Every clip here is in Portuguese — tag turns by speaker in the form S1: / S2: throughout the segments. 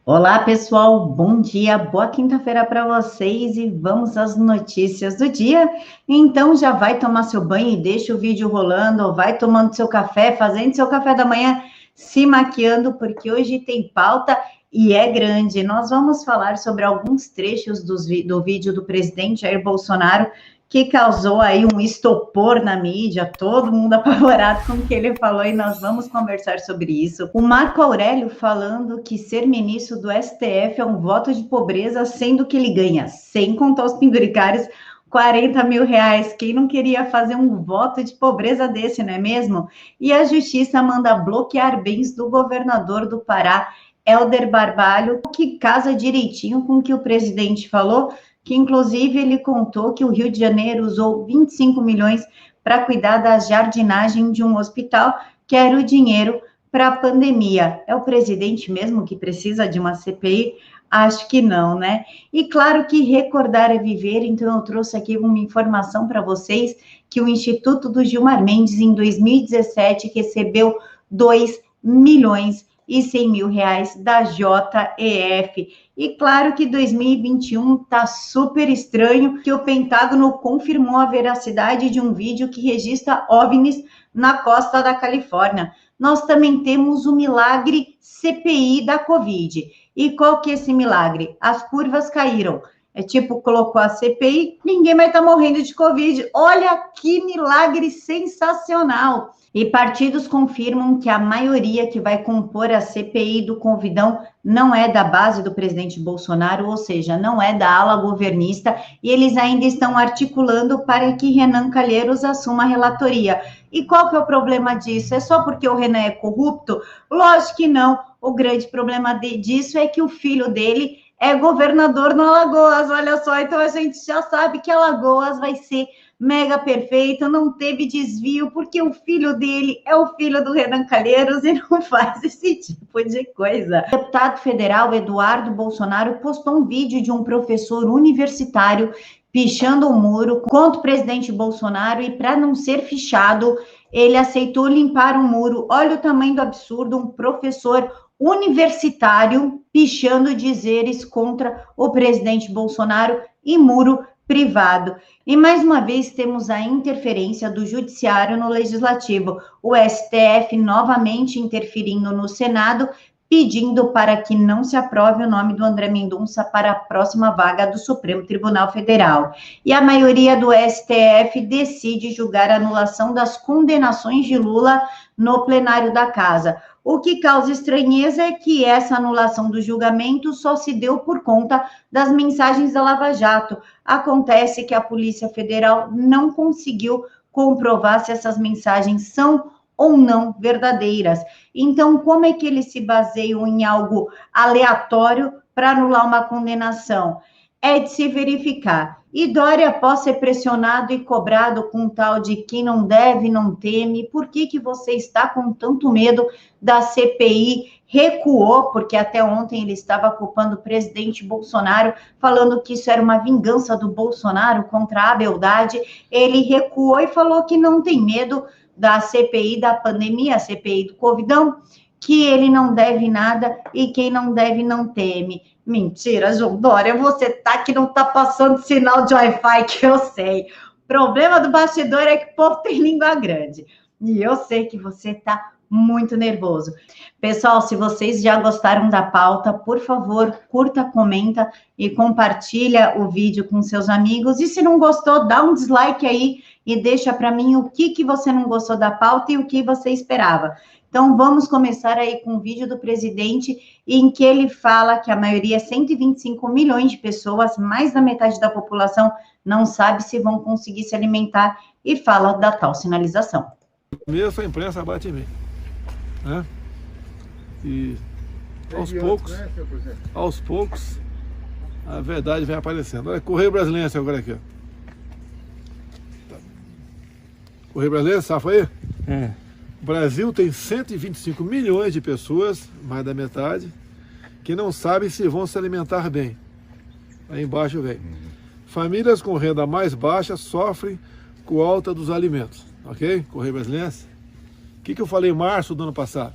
S1: Olá, pessoal. Bom dia, boa quinta-feira para vocês e vamos às notícias do dia. Então, já vai tomar seu banho e deixa o vídeo rolando, ou vai tomando seu café, fazendo seu café da manhã, se maquiando, porque hoje tem pauta e é grande. Nós vamos falar sobre alguns trechos do vídeo do presidente Jair Bolsonaro, que causou aí um estopor na mídia, todo mundo apavorado com o que ele falou, e nós vamos conversar sobre isso. O Marco Aurélio falando que ser ministro do STF é um voto de pobreza, sendo que ele ganha, sem contar os penduricários, 40 mil reais. Quem não queria fazer um voto de pobreza desse, não é mesmo? E a justiça manda bloquear bens do governador do Pará, Helder Barbalho, que casa direitinho com o que o presidente falou, que inclusive ele contou que o Rio de Janeiro usou 25 milhões para cuidar da jardinagem de um hospital, que era o dinheiro para a pandemia. É o presidente mesmo que precisa de uma CPI? Acho que não, né? E claro que recordar é viver, então eu trouxe aqui uma informação para vocês que o Instituto do Gilmar Mendes, em 2017, recebeu 2 milhões e 100 mil reais da JEF. E claro que 2021 está super estranho, que o Pentágono confirmou a veracidade de um vídeo que registra OVNIs na costa da Califórnia. Nós também temos o milagre CPI da Covid. E qual que é esse milagre? As curvas caíram. É tipo, colocou a CPI, ninguém vai estar morrendo de Covid. Olha que milagre sensacional! E partidos confirmam que a maioria que vai compor a CPI do Convidão não é da base do presidente Bolsonaro, ou seja, não é da ala governista, e eles ainda estão articulando para que Renan Calheiros assuma a relatoria. E qual que é o problema disso? É só porque o Renan é corrupto? Lógico que não. O grande problema disso é que o filho dele é governador no Alagoas, olha só, então a gente já sabe que Alagoas vai ser mega perfeito, não teve desvio, porque o filho dele é o filho do Renan Calheiros e não faz esse tipo de coisa. O deputado federal Eduardo Bolsonaro postou um vídeo de um professor universitário pichando o muro contra o presidente Bolsonaro e, para não ser fichado, ele aceitou limpar o muro. Olha o tamanho do absurdo, um professor universitário pichando dizeres contra o presidente Bolsonaro e muro privado. E mais uma vez temos a interferência do judiciário no legislativo, o STF novamente interferindo no Senado, pedindo para que não se aprove o nome do André Mendonça para a próxima vaga do Supremo Tribunal Federal. E a maioria do STF decide julgar a anulação das condenações de Lula no plenário da casa. O que causa estranheza é que essa anulação do julgamento só se deu por conta das mensagens da Lava Jato. Acontece que a Polícia Federal não conseguiu comprovar se essas mensagens são ou não verdadeiras. Então, como é que eles se baseiam em algo aleatório para anular uma condenação? É de se verificar. E Dória, após ser pressionado e cobrado com tal de quem não deve, não teme, por que você está com tanto medo da CPI? Recuou, porque até ontem ele estava culpando o presidente Bolsonaro, falando que isso era uma vingança do Bolsonaro contra a beldade. Ele recuou e falou que não tem medo da CPI da pandemia, a CPI do Covidão, que ele não deve nada e quem não deve não teme. Mentira, João Dória, você tá que não tá passando sinal de Wi-Fi, que eu sei. O problema do bastidor é que o povo tem língua grande. E eu sei que você tá muito nervoso. Pessoal, se vocês já gostaram da pauta, por favor, curta, comenta e compartilha o vídeo com seus amigos. E se não gostou, dá um dislike aí e deixa para mim o que você não gostou da pauta e o que você esperava. Então, vamos começar aí com o vídeo do presidente, em que ele fala que a maioria, 125 milhões de pessoas, mais da metade da população, não sabe se vão conseguir se alimentar e fala da tal sinalização.
S2: Mesmo a imprensa bate em mim, né? E aos poucos, a verdade vem aparecendo. Olha, Correio Brasiliense agora aqui, ó. Correio Brasiliense, safa aí? O Brasil tem 125 milhões de pessoas, mais da metade, que não sabem se vão se alimentar bem. Aí embaixo vem. Famílias com renda mais baixa sofrem com a alta dos alimentos. Ok? Correio Brasiliense. O que eu falei em março do ano passado?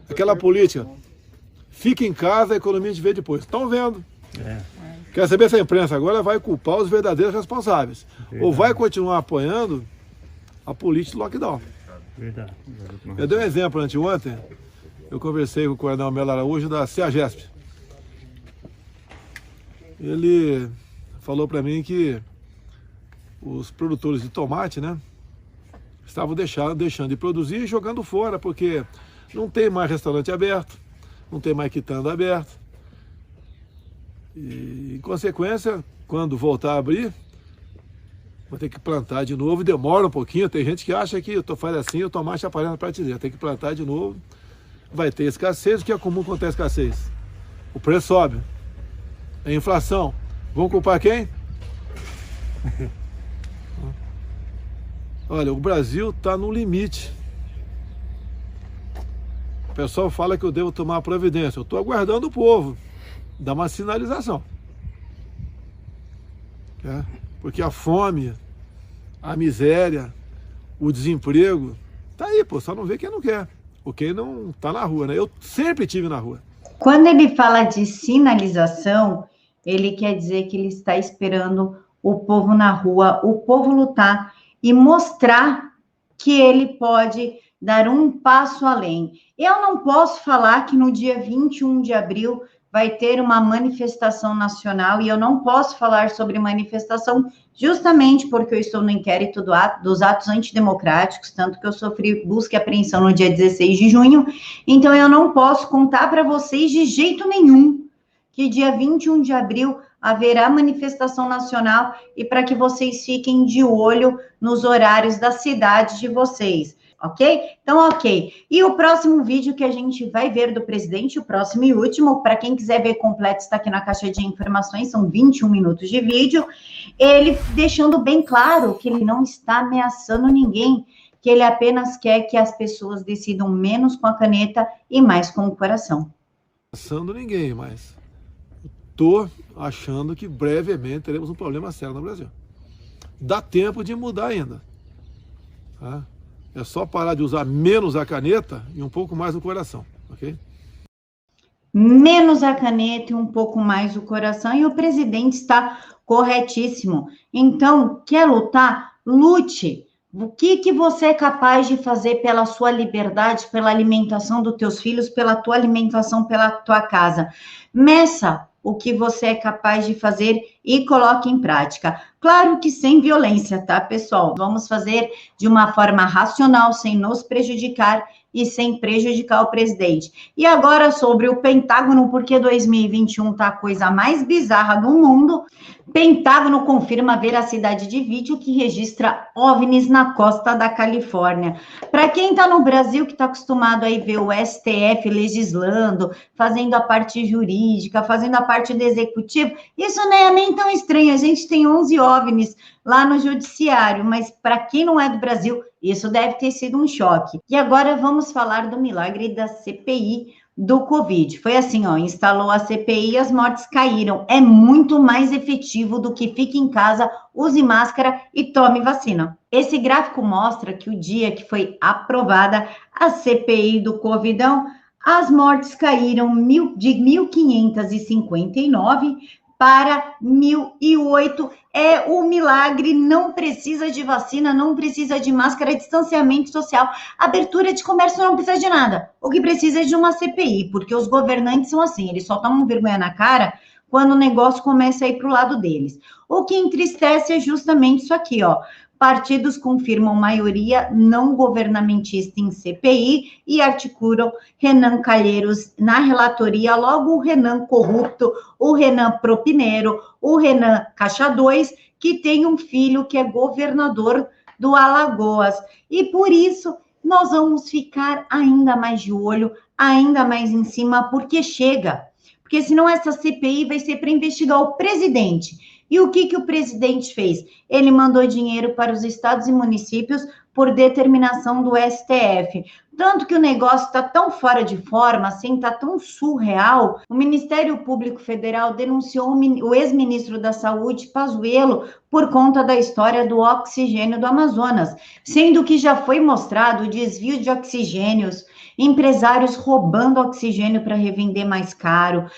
S2: Aquela política fica em casa, a economia a gente vê depois. Estão vendo. Quer saber se a imprensa agora vai culpar os verdadeiros responsáveis. Ou vai continuar apoiando a política do lockdown. Eu dei um exemplo anteontem. Eu conversei com o Coronel Melo Araújo da CEAGESP. Ele falou para mim que os produtores de tomate, né, estavam deixando de produzir e jogando fora, porque não tem mais restaurante aberto, não tem mais quitanda aberto. E, em consequência, quando voltar a abrir, vou ter que plantar de novo, demora um pouquinho. Tem gente que acha que faz assim, o tomate aparece na prateleira. Tem que plantar de novo, vai ter escassez. O que é comum quando tem escassez? O preço sobe. É inflação. Vão culpar quem? Olha, o Brasil está no limite. O pessoal fala que eu devo tomar providência. Eu estou aguardando o povo dar uma sinalização. Porque a fome, a miséria, o desemprego, tá aí, pô, só não vê quem não quer. Ou quem não tá na rua, né? Eu sempre estive na rua.
S1: Quando ele fala de sinalização, ele quer dizer que ele está esperando o povo na rua, o povo lutar e mostrar que ele pode dar um passo além. Eu não posso falar que no dia 21 de abril vai ter uma manifestação nacional, e eu não posso falar sobre manifestação justamente porque eu estou no inquérito dos atos antidemocráticos, tanto que eu sofri busca e apreensão no dia 16 de junho, então eu não posso contar para vocês de jeito nenhum que dia 21 de abril haverá manifestação nacional, e para que vocês fiquem de olho nos horários da cidade de vocês. Ok? Então, ok. E o próximo vídeo que a gente vai ver do presidente, o próximo e último, para quem quiser ver completo, está aqui na caixa de informações, são 21 minutos de vídeo, ele deixando bem claro que ele não está ameaçando ninguém, que ele apenas quer que as pessoas decidam menos com a caneta e mais com o coração.
S2: Ameaçando ninguém, mas estou achando que brevemente teremos um problema sério no Brasil. Dá tempo de mudar ainda. Tá? É só parar de usar menos a caneta e um pouco mais o coração, ok?
S1: Menos a caneta e um pouco mais o coração, e o presidente está corretíssimo. Então, quer lutar? Lute. O que você é capaz de fazer pela sua liberdade, pela alimentação dos teus filhos, pela tua alimentação, pela tua casa? Meça o que você é capaz de fazer e coloque em prática. Claro que sem violência, tá, pessoal? Vamos fazer de uma forma racional, sem nos prejudicar e sem prejudicar o presidente. E agora sobre o Pentágono, porque 2021 tá a coisa mais bizarra do mundo. Pentágono confirma a veracidade de vídeo que registra OVNIs na costa da Califórnia. Para quem está no Brasil, que está acostumado a ver o STF legislando, fazendo a parte jurídica, fazendo a parte do executivo, isso não é nem tão estranho. A gente tem 11 OVNIs lá no judiciário, mas para quem não é do Brasil, isso deve ter sido um choque. E agora vamos falar do milagre da CPI do Covid. Foi assim, ó, instalou a CPI e as mortes caíram. É muito mais efetivo do que fique em casa, use máscara e tome vacina. Esse gráfico mostra que o dia que foi aprovada a CPI do Covidão, as mortes caíram de 1.559 para 1.008. É o milagre, não precisa de vacina, não precisa de máscara, distanciamento social, abertura de comércio, não precisa de nada. O que precisa é de uma CPI, porque os governantes são assim, eles só tomam vergonha na cara quando o negócio começa a ir para o lado deles. O que entristece é justamente isso aqui, ó. Partidos confirmam maioria não governamentista em CPI e articulam Renan Calheiros na relatoria, logo o Renan corrupto, o Renan propineiro, o Renan Caixa 2, que tem um filho que é governador do Alagoas. E por isso nós vamos ficar ainda mais de olho, ainda mais em cima, porque chega. Porque senão essa CPI vai ser para investigar o presidente. E o que o presidente fez? Ele mandou dinheiro para os estados e municípios por determinação do STF. Tanto que o negócio está tão fora de forma, assim, está tão surreal. O Ministério Público Federal denunciou o ex-ministro da Saúde, Pazuello, por conta da história do oxigênio do Amazonas, sendo que já foi mostrado o desvio de oxigênios empresários roubando oxigênio para revender mais caro,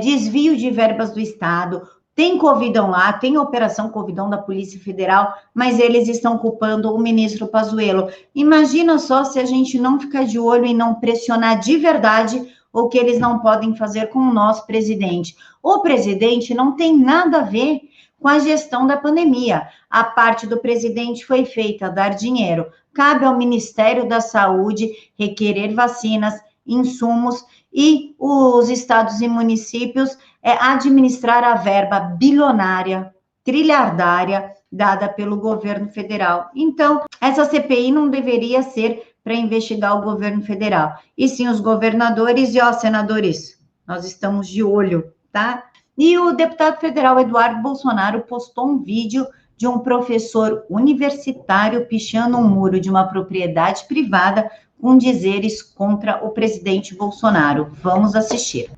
S1: desvio de verbas do Estado. Tem Covidão lá, tem Operação Covidão da Polícia Federal, mas eles estão culpando o ministro Pazuello. Imagina só se a gente não ficar de olho e não pressionar de verdade o que eles não podem fazer com o nosso presidente. O presidente não tem nada a ver com a gestão da pandemia. A parte do presidente foi feita, dar dinheiro. Cabe ao Ministério da Saúde requerer vacinas, insumos, e os estados e municípios administrar a verba bilionária, trilhardária, dada pelo governo federal. Então, essa CPI não deveria ser para investigar o governo federal, e sim os governadores e, senadores, nós estamos de olho, tá? E o deputado federal Eduardo Bolsonaro postou um vídeo de um professor universitário pichando um muro de uma propriedade privada com dizeres contra o presidente Bolsonaro. Vamos assistir.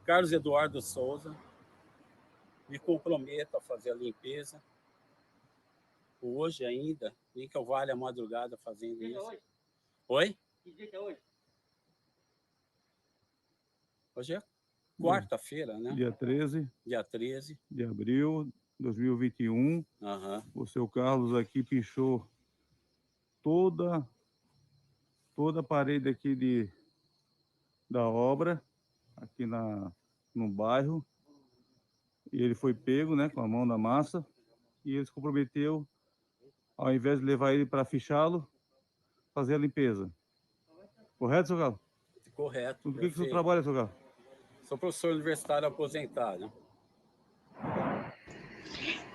S3: Carlos Eduardo Souza, me comprometo a fazer a limpeza. Hoje ainda, nem que eu valha a madrugada fazendo isso. Hoje? Oi? Que dia que é hoje? Hoje é quarta-feira, né?
S4: Dia 13.
S3: Dia 13.
S4: De abril de 2021. O seu Carlos aqui pichou toda a parede aqui da obra, aqui no bairro. E ele foi pego, né, com a mão na massa. E ele se comprometeu, ao invés de levar ele para fichá-lo, fazer a limpeza. Correto, seu Carlos?
S3: Correto.
S4: Do que o senhor trabalha, seu Carlos?
S3: Sou professor universitário aposentado.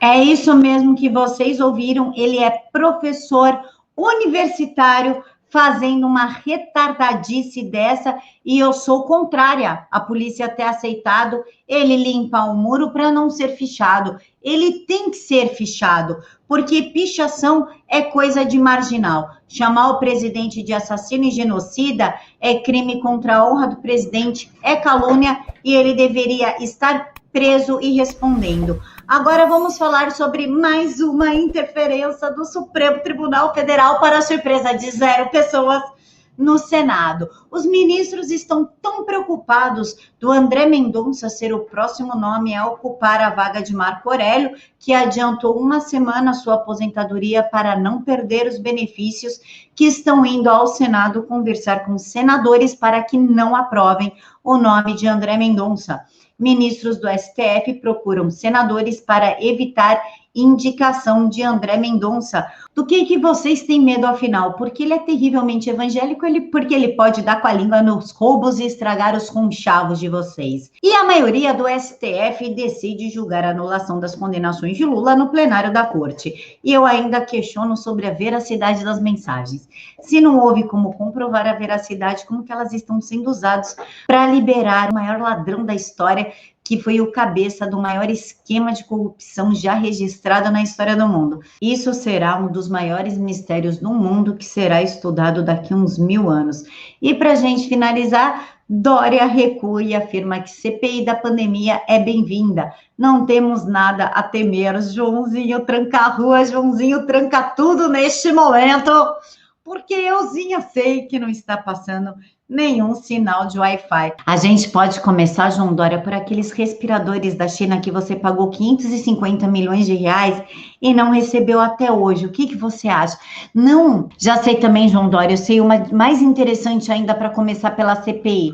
S1: É isso mesmo que vocês ouviram. Ele é professor universitário fazendo uma retardadice dessa, e eu sou contrária a polícia ter aceitado ele limpar o muro para não ser fichado. Ele tem que ser fichado, porque pichação é coisa de marginal. Chamar o presidente de assassino e genocida é crime contra a honra do presidente, é calúnia, e ele deveria estar preso e respondendo. Agora vamos falar sobre mais uma interferência do Supremo Tribunal Federal para a surpresa de 0 pessoas no Senado. Os ministros estão tão preocupados do André Mendonça ser o próximo nome a ocupar a vaga de Marco Aurélio, que adiantou uma semana sua aposentadoria para não perder os benefícios, que estão indo ao Senado conversar com senadores para que não aprovem o nome de André Mendonça. Ministros do STF procuram senadores para evitar indicação de André Mendonça. Do que vocês têm medo, afinal? Porque ele é terrivelmente evangélico, porque ele pode dar com a língua nos roubos e estragar os conchavos de vocês. E a maioria do STF decide julgar a anulação das condenações de Lula no plenário da corte. E eu ainda questiono sobre a veracidade das mensagens. Se não houve como comprovar a veracidade, como que elas estão sendo usadas para liberar o maior ladrão da história, que foi o cabeça do maior esquema de corrupção já registrado na história do mundo. Isso será um dos maiores mistérios do mundo que será estudado daqui a uns 1000 anos. E para a gente finalizar, Dória recua e afirma que CPI da pandemia é bem-vinda. Não temos nada a temer. Joãozinho tranca a rua, Joãozinho tranca tudo neste momento, porque euzinha sei que não está passando nenhum sinal de Wi-Fi. A gente pode começar, João Dória, por aqueles respiradores da China que você pagou 550 milhões de reais e não recebeu até hoje. O que você acha? Não, já sei também, João Dória, eu sei uma mais interessante ainda para começar pela CPI.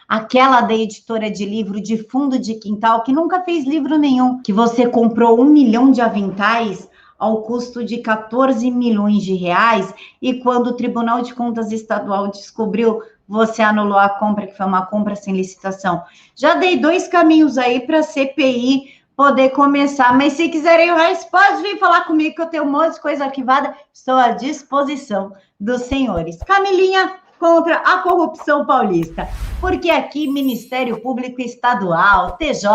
S1: Aquela da editora de livro de fundo de quintal, que nunca fez livro nenhum, que você comprou 1 milhão de aventais ao custo de 14 milhões de reais, e quando o Tribunal de Contas Estadual descobriu, você anulou a compra, que foi uma compra sem licitação. Já dei 2 caminhos aí para a CPI poder começar, mas se quiserem mais, pode vir falar comigo, que eu tenho um monte de coisa arquivada, estou à disposição dos senhores. Camilinha contra a corrupção paulista, porque aqui Ministério Público Estadual, TJ,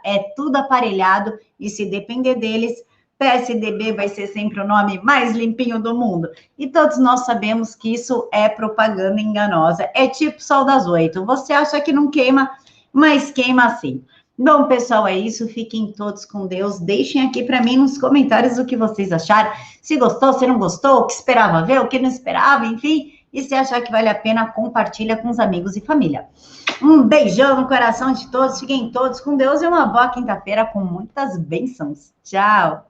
S1: é tudo aparelhado, e se depender deles, PSDB vai ser sempre o nome mais limpinho do mundo. E todos nós sabemos que isso é propaganda enganosa. É tipo Sol das 8. Você acha que não queima, mas queima sim. Bom, pessoal, é isso. Fiquem todos com Deus. Deixem aqui para mim nos comentários o que vocês acharam. Se gostou, se não gostou, o que esperava ver, o que não esperava, enfim. E se achar que vale a pena, compartilha com os amigos e família. Um beijão no coração de todos, fiquem todos com Deus e uma boa quinta-feira com muitas bênçãos. Tchau!